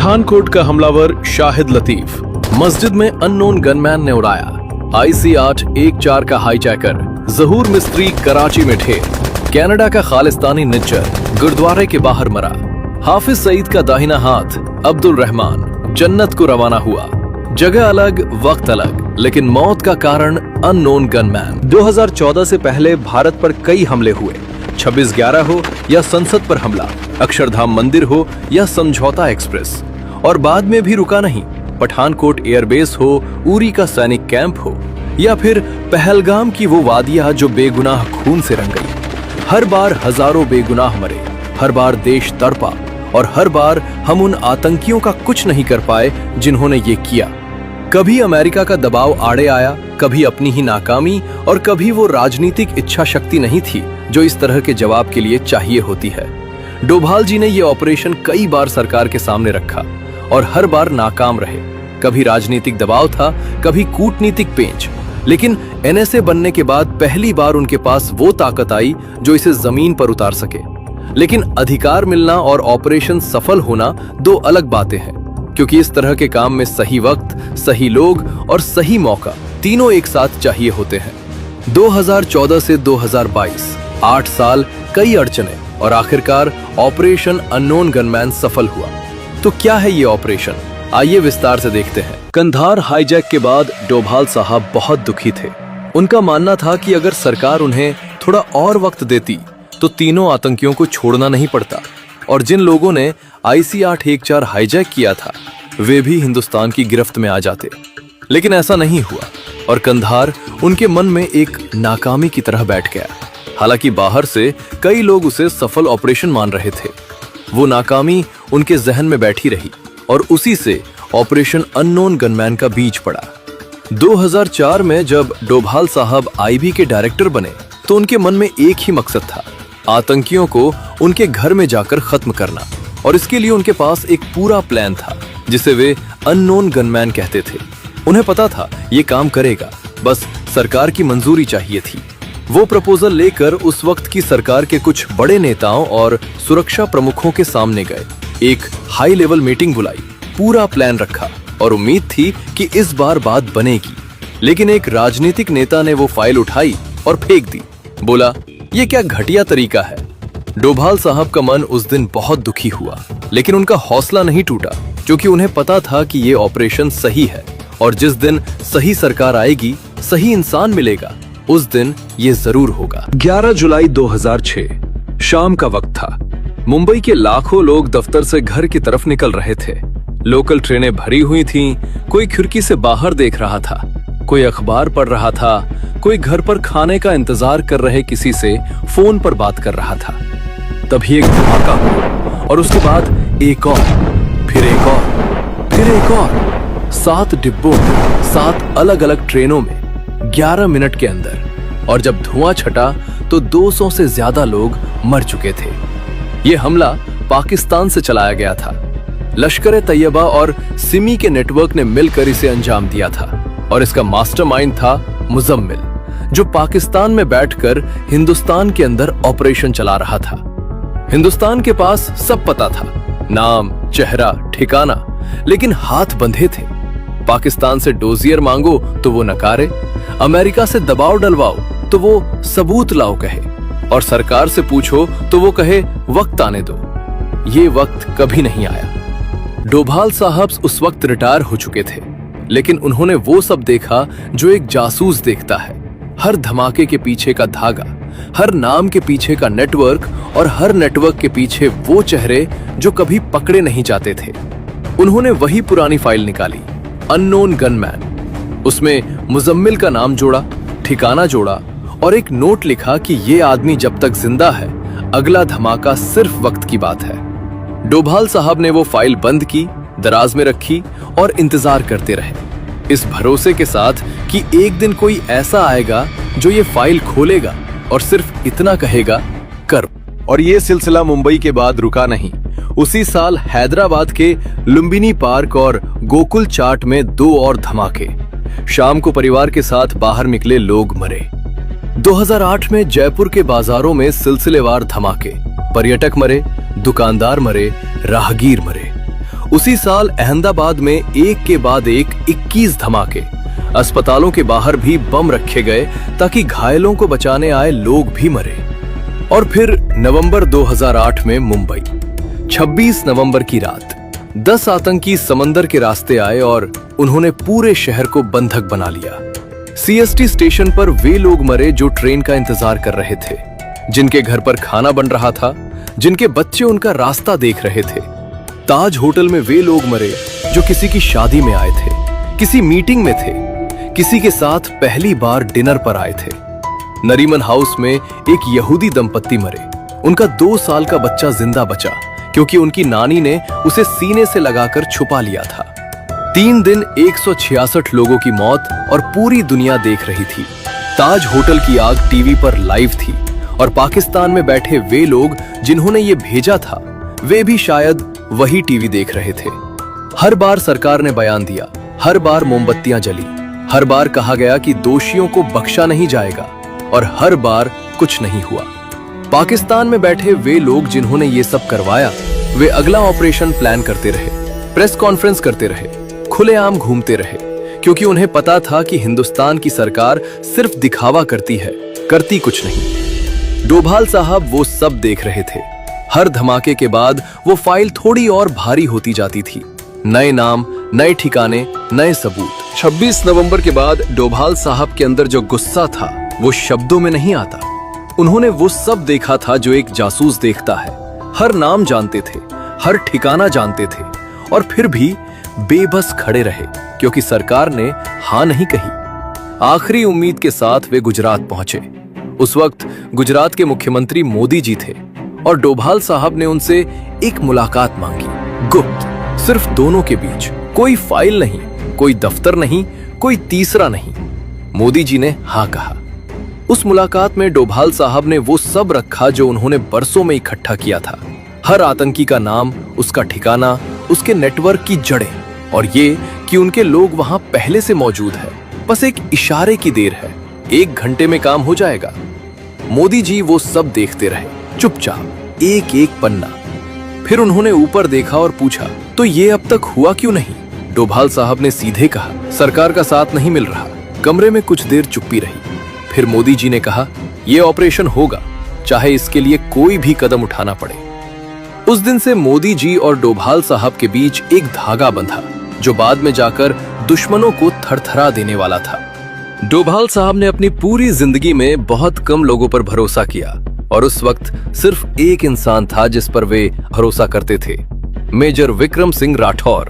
पठानकोट का हमलावर शाहिद लतीफ मस्जिद में अननोन गनमैन ने उड़ाया। IC-814 का हाईजैकर जहूर मिस्त्री कराची में ढेर। कनाडा का खालिस्तानी निज्जर गुरुद्वारे के बाहर मरा। हाफिज सईद का दाहिना हाथ अब्दुल रहमान जन्नत को रवाना हुआ। जगह अलग वक्त अलग, लेकिन मौत का कारण अननोन गनमैन। 2014 से पहले भारत पर कई हमले हुए। 26/11 हो या संसद पर हमला, अक्षरधाम मंदिर हो या समझौता एक्सप्रेस, और बाद में भी रुका नहीं। पठानकोट एयरबेस हो, उरी का सैनिक कैंप हो, या फिर पहलगाम की वो वादियां जो बेगुनाह खून से रंग गई। हर बार हजारों बेगुनाह मरे, हर बार देश तड़पा, और हर बार हम उन आतंकियों का कुछ नहीं कर पाए जिन्होंने ये किया। कभी अमेरिका का दबाव आड़े आया, कभी अपनी ही नाकामी, और कभी वो राजनीतिक इच्छा शक्ति नहीं थी जो इस तरह के जवाब के लिए चाहिए होती है। डोभाल जी ने ये ऑपरेशन कई बार सरकार के सामने रखा और हर बार नाकाम रहे। कभी राजनीतिक दबाव था, कभी कूटनीतिक पेंच, लेकिन NSA बनने के बाद पहली बार उनके पास वो ताकत आई जो इसे जमीन पर उतार सके। लेकिन अधिकार मिलना और ऑपरेशन सफल होना दो अलग बातें हैं, क्योंकि इस तरह के काम में सही वक्त, सही लोग और सही मौका तीनों एक साथ चाहिए होते हैं। 2014 से 2022 8 साल, कई अड़चने, और आखिरकार ऑपरेशन अननोन गनमैन सफल हुआ। तो क्या है ये ऑपरेशन, आइए विस्तार से देखते हैं। कंधार हाईजैक के बाद डोभाल साहब बहुत दुखी थे। उनका मानना था कि अगर सरकार उन्हें थोड़ा और वक्त देती तो तीनों आतंकियों को छोड़ना नहीं पड़ता, और जिन लोगों ने IC-814 हाईजैक किया था वे भी हिंदुस्तान की गिरफ्त में आ जाते। लेकिन ऐसा नहीं हुआ, और कंधार उनके मन में एक नाकामी की तरह बैठ गया। हालांकि बाहर से कई लोग उसे सफल ऑपरेशन मान रहे थे, वो नाकामी उनके जहन में बैठी रही, और उसी से ऑपरेशन अननोन गनमैन का बीज पड़ा। 2004 में जब डोभाल साहब IB के डायरेक्टर बने तो उनके मन में एक ही मकसद था, आतंकियों को उनके घर में जाकर खत्म करना। और इसके लिए उनके पास एक पूरा प्लान था जिसे वे अननोन गनमैन कहते थे। उन्हें पता था ये काम करेगा, बस सरकार की मंजूरी चाहिए थी। वो प्रपोजल लेकर उस वक्त की सरकार के कुछ बड़े नेताओं और सुरक्षा प्रमुखों के सामने गए। एक हाई लेवल मीटिंग बुलाई, पूरा प्लान रखा, और उम्मीद थी कि इस बार बात बनेगी। लेकिन एक राजनीतिक नेता ने वो फाइल उठाई और फेंक दी। बोला, ये क्या घटिया तरीका है। डोभाल साहब का मन उस दिन बहुत दुखी हुआ, लेकिन उनका हौसला नहीं टूटा, क्योंकि उन्हें पता था कि ये ऑपरेशन सही है, और जिस दिन सही सरकार आएगी, सही इंसान मिलेगा, उस दिन ये जरूर होगा। 11 जुलाई 2006 शाम का वक्त था। मुंबई के लाखों लोग दफ्तर से घर की तरफ निकल रहे थे। लोकल ट्रेनें भरी हुई थीं, कोई खिड़की से बाहर देख रहा था, कोई अखबार पढ़ रहा था, कोई घर पर खाने का इंतजार कर रहे किसी से फोन पर बात कर रहा था। तभी एक धमाका हुआ, और उसके बाद एक और, फिर एक और, फिर एक और। 7 डिब्बों में, 7 अलग अलग ट्रेनों में, 11 मिनट के अंदर। और जब धुआं छटा तो 200 से ज्यादा लोग मर चुके थे। ये हमला पाकिस्तान से चलाया गया था। लश्कर-ए-तैयबा और सिमी के नेटवर्क ने मिलकर इसे अंजाम दिया था, और इसका मास्टरमाइंड था मुजम्मिल, जो पाकिस्तान में बैठकर हिंदुस्तान के अंदर ऑपरेशन चला रहा था। हिंदुस्तान के पास सब पता था, नाम, चेहरा, ठिकाना, लेकिन हाथ बंधे थे। पाकिस्तान से डोजियर मांगो तो वो नकारे, अमेरिका से दबाव डलवाओ तो वो सबूत लाओ कहे, और सरकार से पूछो तो वो कहे वक्त आने दो। ये वक्त कभी नहीं आया। डोभाल साहब उस वक्त रिटायर हो चुके थे, लेकिन उन्होंने वो सब देखा जो एक जासूस देखता है। हर धमाके के पीछे का धागा, हर नाम के पीछे का नेटवर्क, और हर नेटवर्क के पीछे वो चेहरे जो कभी पकड़े नहीं जाते थे। उन्होंने वही पुरानी फाइल निकाली, अननोन गनमैन। उसमें मुजम्मिल का नाम जोड़ा, ठिकाना जोड़ा, और एक नोट लिखा कि ये आदमी जब तक जिंदा है, अगला धमाका सिर्फ वक्त की बात है। डोभाल साहब ने वो फाइल बंद की, दराज में रखी, और इंतजार करते रहे, इस भरोसे के साथ कि एक दिन कोई ऐसा आएगा जो ये फाइल खोलेगा और सिर्फ इतना कहेगा, कर। और ये सिलसिला मुंबई के बाद रुका नहीं। उसी साल हैदराबाद के लुम्बिनी पार्क और गोकुल चाट में 2 और धमाके। शाम को परिवार के साथ बाहर निकले लोग मरे। 2008 में जयपुर के बाजारों में सिलसिलेवार धमाके, पर्यटक मरे, दुकानदार मरे, राहगीर मरे। उसी साल अहमदाबाद में एक के बाद एक 21 धमाके, अस्पतालों के बाहर भी बम रखे गए ताकि घायलों को बचाने आए लोग भी मरे। और फिर नवंबर 2008 में मुंबई, 26 नवंबर की रात 10 आतंकी समंदर के रास्ते आए और उन्होंने पूरे शहर को बंधक बना लिया। सीएसटी स्टेशन पर वे लोग मरे जो ट्रेन का इंतजार कर रहे थे, जिनके घर पर खाना बन रहा था, जिनके बच्चे उनका रास्ता देख रहे थे। ताज होटल में वे लोग मरे जो किसी की शादी में आए थे, किसी मीटिंग में थे, किसी के साथ पहली बार डिनर पर आए थे। नरीमन हाउस में एक यहूदी दंपत्ति मरे। उनका 2 साल का बच्चा जिंदा बचा क्योंकि उनकी नानी ने उसे सीने से लगाकर छुपा लिया था। 3 दिन 166 लोगों की मौत और पूरी दुनिया देख रही थी। ताज होटल की आग टीवी पर लाइव थी और पाकिस्तान में बैठे वे लोग जिन्होंने ये भेजा था, वे भी शायद वही टीवी देख रहे थे। हर बार सरकार ने बयान दिया, हर बार मोमबत्तियां जली, हर बार कहा गया कि दोषियों को बख्शा नहीं जाएगा, और हर बार कुछ नहीं हुआ। पाकिस्तान में बैठे वे लोग जिन्होंने ये सब करवाया, वे अगला ऑपरेशन प्लान करते रहे, प्रेस कॉन्फ्रेंस करते रहे, खुलेआम घूमते रहे, क्योंकि उन्हें पता था कि हिंदुस्तान की सरकार सिर्फ दिखावा करती है, करती कुछ नहीं। डोभाल साहब वो सब देख रहे थे। हर धमाके के बाद वो फाइल थोड़ी और भारी होती जाती थी। नए नाम, नए ठिकाने, नए सबूत। 26 नवंबर के बाद डोभाल साहब के अंदर जो गुस्सा था वो शब्दों में नहीं आता। उन्होंने वो सब देखा था जो एक जासूस देखता है। हर नाम जानते थे, हर ठिकाना जानते थे, और फिर भी बेबस खड़े रहे क्योंकि सरकार ने हाँ नहीं कही। आखिरी उम्मीद के साथ वे गुजरात पहुंचे। उस वक्त गुजरात के मुख्यमंत्री मोदी जी थे और डोभाल साहब ने उनसे एक मुलाकात मांगी, गुप्त, सिर्फ दोनों के बीच, कोई फाइल नहीं, कोई दफ्तर नहीं, कोई तीसरा नहीं। मोदी जी ने हाँ कहा। उस मुलाकात में डोभाल साहब ने वो सब रखा जो उन्होंने बरसों में इकट्ठा किया था। हर आतंकी का नाम, उसका ठिकाना, उसके नेटवर्क की जड़ें, और ये कि उनके लोग वहां पहले से मौजूद है। बस एक इशारे की देर है, 1 घंटे में काम हो जाएगा। मोदी जी वो सब देखते रहे, चुपचाप, एक एक पन्ना। फिर उन्होंने ऊपर देखा और पूछा, तो ये अब तक हुआ क्यों नहीं? डोभाल साहब ने सीधे कहा, सरकार का साथ नहीं मिल रहा। कमरे में कुछ देर चुप्पी रही। फिर मोदी जी ने कहा, यह ऑपरेशन होगा, चाहे इसके लिए कोई भी कदम उठाना पड़े। उस दिन से मोदी जी और डोभाल साहब के बीच एक धागा बंधा जो बाद में जाकर दुश्मनों को थरथरा देने वाला था। डोभाल साहब ने अपनी पूरी जिंदगी में बहुत कम लोगों पर भरोसा किया, और उस वक्त सिर्फ एक इंसान था जिस पर वे भरोसा करते थे, मेजर विक्रम सिंह राठौर।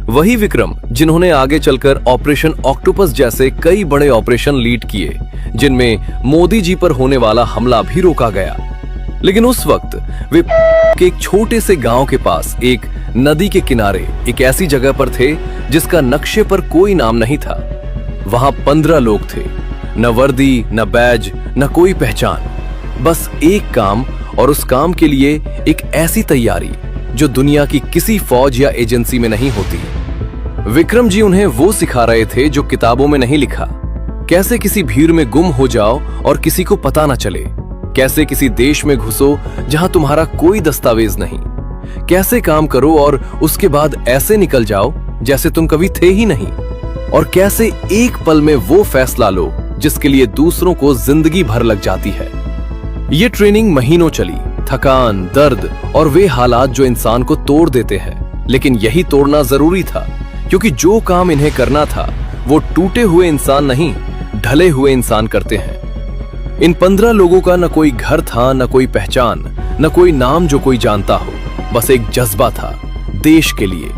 वही विक्रम जिन्होंने आगे चलकर ऑपरेशन ऑक्टोपस जैसे कई बड़े ऑपरेशन लीड किए, जिनमें मोदी जी पर होने वाला हमला भी रोका गया। लेकिन उस वक्त वे के एक छोटे से गांव के पास एक नदी के किनारे एक ऐसी जगह पर थे जिसका नक्शे पर कोई नाम नहीं था। वहां 15 लोग थे, न वर्दी, न बैज, न कोई पहचान, बस एक काम, और उस काम के लिए एक ऐसी तैयारी जो दुनिया की किसी फौज या एजेंसी में नहीं होती। विक्रम जी उन्हें वो सिखा रहे थे जो किताबों में नहीं लिखा। कैसे किसी भीड़ में गुम हो जाओ और किसी को पता न चले, कैसे किसी देश में घुसो जहां तुम्हारा कोई दस्तावेज नहीं, कैसे काम करो और उसके बाद ऐसे निकल जाओ जैसे तुम कभी थे ही नहीं, और कैसे एक पल में वो फैसला लो जिसके लिए दूसरों को जिंदगी भर लग जाती है। ये ट्रेनिंग महीनों चली, थकान, दर्द और वे हालात जो इंसान को तोड़ देते हैं, लेकिन यही तोड़ना जरूरी था, क्योंकि जो काम इन्हें करना था वो टूटे हुए इंसान नहीं, ढले हुए इंसान करते हैं। इन 15 लोगों का न कोई घर था, न कोई पहचान, न कोई नाम जो कोई जानता हो, बस एक जज्बा था देश के लिए,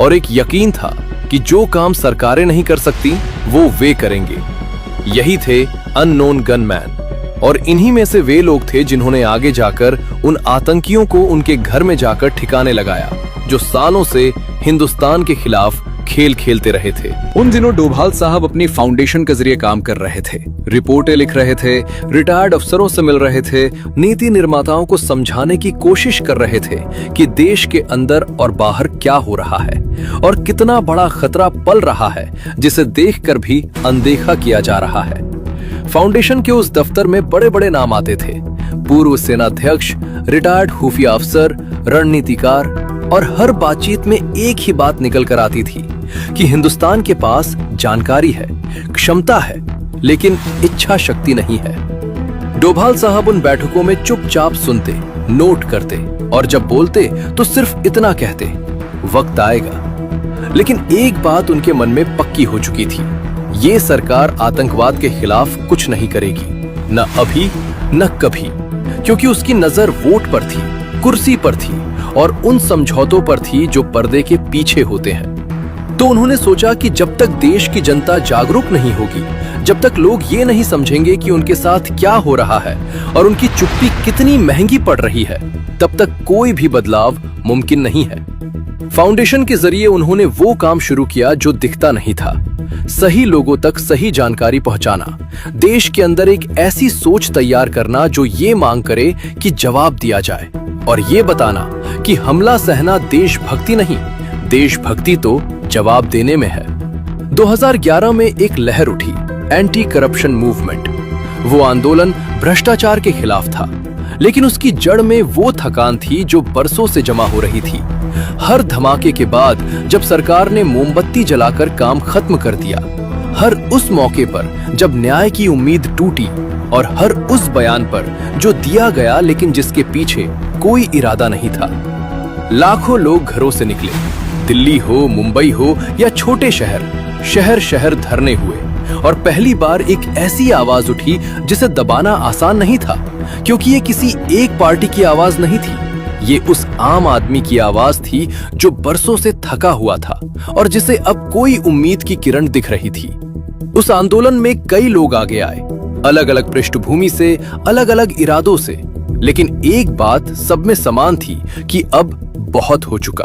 और एक यकीन था कि जो काम सरकारें नहीं कर सकती वो वे करेंगे। यही थे अननोन गनमैन, और इन्हीं में से वे लोग थे जिन्होंने आगे जाकर उन आतंकियों को उनके घर में जाकर ठिकाने लगाया जो सालों से हिंदुस्तान के खिलाफ खेल खेलते रहे थे। उन दिनों डोभाल साहब अपनी फाउंडेशन के जरिए काम कर रहे थे, रिपोर्टें लिख रहे थे, रिटायर्ड अफसरों से मिल रहे थे, नीति निर्माताओं को समझाने की कोशिश कर रहे थे कि देश के अंदर और बाहर क्या हो रहा है और कितना बड़ा खतरा पल रहा है जिसे देखकर भी अनदेखा किया जा रहा है। फाउंडेशन के उस दफ्तर में बड़े बड़े नाम आते थे, पूर्व सेनाध्यक्ष, रिटायर्ड खुफिया अफसर, रणनीतिकार, और हर बातचीत में एक ही बात निकल कर आती थी कि हिंदुस्तान के पास जानकारी है, क्षमता है, लेकिन इच्छा शक्ति नहीं है। डोभाल साहब उन बैठकों में चुपचाप सुनते, नोट करते और जब बोलते तो सिर्फ इतना कहते, वक्त आएगा। लेकिन एक बात उनके मन में पक्की हो चुकी थी, ये सरकार आतंकवाद के खिलाफ कुछ नहीं करेगी, न अभी न कभी, क्योंकि उसकी नजर वोट पर थी, कुर्सी पर थी और उन समझौतों पर थी जो पर्दे के पीछे होते हैं। तो उन्होंने सोचा कि जब तक देश की जनता जागरूक नहीं होगी, जब तक लोग ये नहीं समझेंगे कि उनके साथ क्या हो रहा है और उनकी चुप्पी कितनी महंगी पड़ रही है, तब तक कोई भी बदलाव मुमकिन नहीं है। फाउंडेशन के जरिए उन्होंने वो काम शुरू किया जो दिखता नहीं था, सही लोगों तक सही जानकारी पहुंचाना, देश के अंदर एक ऐसी सोच तैयार करना जो ये मांग करे कि जवाब दिया जाए और ये बताना कि हमला सहना देशभक्ति नहीं, देशभक्ति तो जवाब देने में है। 2011 में एक लहर उठी, एंटी करप्शन मूवमेंट। वो आंदोलन भ्रष्टाचार के खिलाफ था, लेकिन उसकी जड़ में वो थकान थी जो बरसों से जमा हो रही थी। हर धमाके के बाद जब सरकार ने मोमबत्ती जलाकर काम खत्म कर दिया, हर उस मौके पर जब न्याय की उम्मीद टूटी और हर उस बयान पर जो दिया गया लेकिन जिसके पीछे कोई इरादा नहीं था, लाखों लोग घरों से निकले। दिल्ली हो, मुंबई हो या छोटे शहर, शहर शहर धरने हुए और पहली बार एक ऐसी आवाज उठी जिसे दबाना आसान नहीं था, क्योंकि ये किसी एक पार्टी की आवाज नहीं थी, ये उस आम आदमी की आवाज थी जो बरसों से थका हुआ था और जिसे अब कोई उम्मीद की किरण दिख रही थी। उस आंदोलन में कई लोग आगे आए, अलग अलग पृष्ठभूमि से, अलग अलग इरादों से, लेकिन एक बात सब में समान थी कि अब बहुत हो चुका।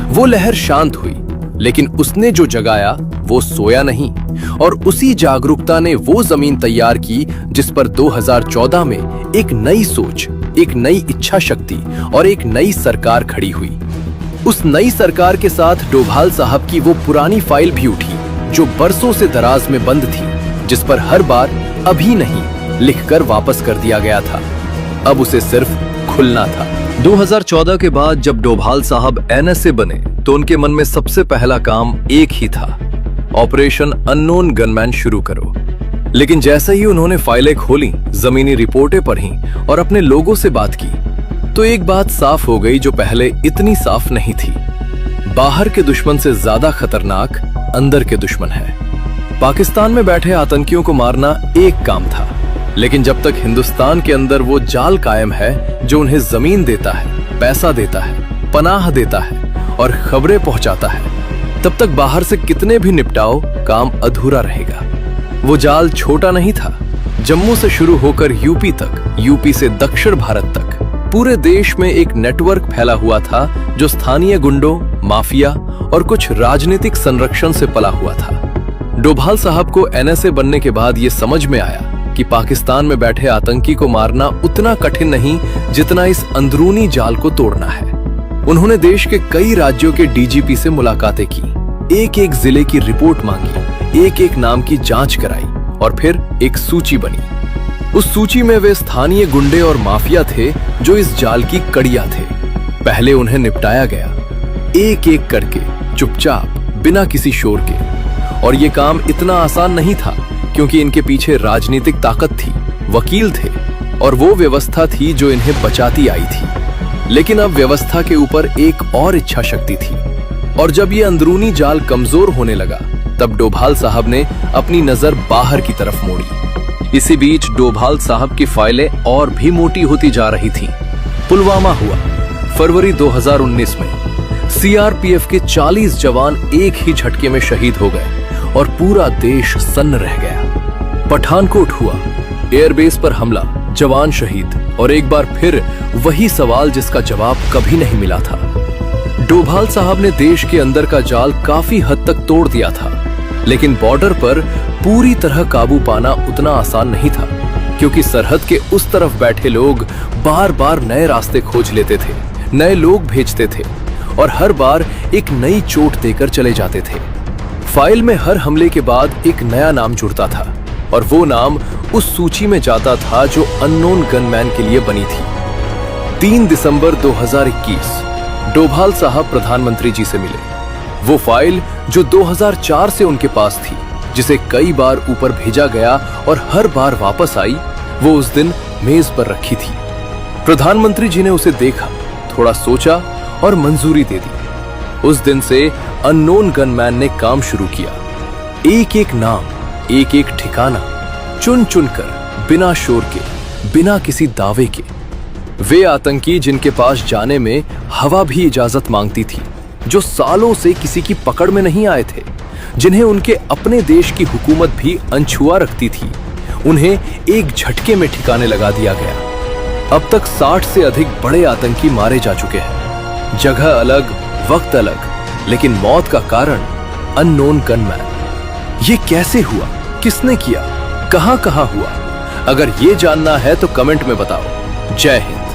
वो लहर शांत हुई, लेकिन उसने जो जगाया वो सोया नहीं और उसी जागरूकता ने वो जमीन तैयार की जिस पर 2014 में एक नई सोच, एक नई इच्छा शक्ति और एक नई सरकार खड़ी हुई। उस नई सरकार के साथ डोभाल साहब की वो पुरानी फाइल भी उठी जो बरसों से दराज में बंद थी, जिस पर हर बार अभी नहीं लिखकर वापस कर दिया गया था। अब उसे सिर्फ खुलना था। 2014 के बाद जब डोभाल साहब एनएसए बने तो उनके मन में सबसे पहला काम एक ही था, ऑपरेशन अननोन गनमैन शुरू करो। लेकिन जैसे ही उन्होंने फाइलें खोली, जमीनी रिपोर्टें पढ़ी और अपने लोगों से बात की, तो एक बात साफ हो गई जो पहले इतनी साफ नहीं थी। बाहर के दुश्मन से ज्यादा खतरनाक अंदर के दुश्मन है। पाकिस्तान में बैठे आतंकियों को मारना एक काम था, लेकिन जब तक हिंदुस्तान के अंदर वो जाल कायम है जो उन्हें जमीन देता है, पैसा देता है, पनाह देता है और खबरें पहुंचाता है, तब तक बाहर से कितने भी निपटाओ काम अधूरा रहेगा। वो जाल छोटा नहीं था, जम्मू से शुरू होकर यूपी तक, यूपी से दक्षिण भारत तक, पूरे देश में एक नेटवर्क फैला हुआ था जो स्थानीय गुंडों, माफिया और कुछ राजनीतिक संरक्षण से पला हुआ था। डोभाल साहब को एनएसए बनने के बाद ये समझ में आया कि पाकिस्तान में बैठे आतंकी को मारना उतना कठिन नहीं जितना इस अंदरूनी जाल को तोड़ना है। उन्होंने देश के कई राज्यों के डीजीपी से मुलाकातें की, एक एक जिले की रिपोर्ट मांगी, एक एक नाम की जांच कराई और फिर एक सूची बनी। उस सूची में वे स्थानीय गुंडे और माफिया थे जो इस जाल की कड़ियां थे। पहले उन्हें निपटाया गया, एक एक करके, चुपचाप, बिना किसी शोर के। और ये काम इतना आसान नहीं था, क्योंकि इनके पीछे राजनीतिक ताकत थी, वकील थे और वो व्यवस्था थी जो इन्हें बचाती आई थी। लेकिन अब व्यवस्था के ऊपर एक और इच्छा शक्ति थी, और जब ये अंदरूनी जाल कमजोर होने लगा, तब डोभाल साहब ने अपनी नजर बाहर की तरफ मोड़ी। इसी बीच डोभाल साहब की फाइलें और भी मोटी होती जा रही थीं। पुलवामा हुआ, फरवरी 2019 में सीआरपीएफ के 40 जवान एक ही झटके में शहीद हो गए और पूरा देश सन्न रह गया। पठानकोट हुआ, एयरबेस पर हमला, जवान शहीद और एक बार फिर वही सवाल जिसका जवाब कभी नहीं मिला था। डोभाल साहब ने देश के अंदर का जाल काफी हद तक तोड़ दिया था, लेकिन बॉर्डर पर पूरी तरह काबू पाना उतना आसान नहीं था, क्योंकि सरहद के उस तरफ बैठे लोग बार बार नए रास्ते खोज लेते थे, नए लोग भेजते थे और हर बार एक नई चोट देकर चले जाते थे। फाइल में हर हमले के बाद एक नया नाम जुड़ता था और वो नाम उस सूची में जाता था जो अननोन गनमैन के लिए बनी थी। 3 दिसंबर 2021 डोभाल साहब प्रधानमंत्री जी से मिले। वो फाइल जो 2004 से उनके पास थी, जिसे कई बार ऊपर भेजा गया और हर बार वापस आई, वो उस दिन मेज पर रखी थी। प्रधानमंत्री जी ने उसे देखा, थोड़ा सोचा और मंजूरी दे दी। उस दिन से अननोन गनमैन ने काम शुरू किया। एक एक नाम, एक एक ठिकाना चुन चुन कर, बिना शोर के, बिना किसी दावे के। वे आतंकी जिनके पास जाने में हवा भी इजाजत मांगती थी, जो सालों से किसी की पकड़ में नहीं आए थे, जिन्हें उनके अपने देश की हुकूमत भी अनछुआ रखती थी, उन्हें एक झटके में ठिकाने लगा दिया गया। अब तक 60 से अधिक बड़े आतंकी मारे जा चुके हैं। जगह अलग, वक्त अलग, लेकिन मौत का कारण अननोन गनमैन। ये कैसे हुआ, किसने किया, कहां कहां हुआ? अगर ये जानना है तो कमेंट में बताओ। जय हिंद।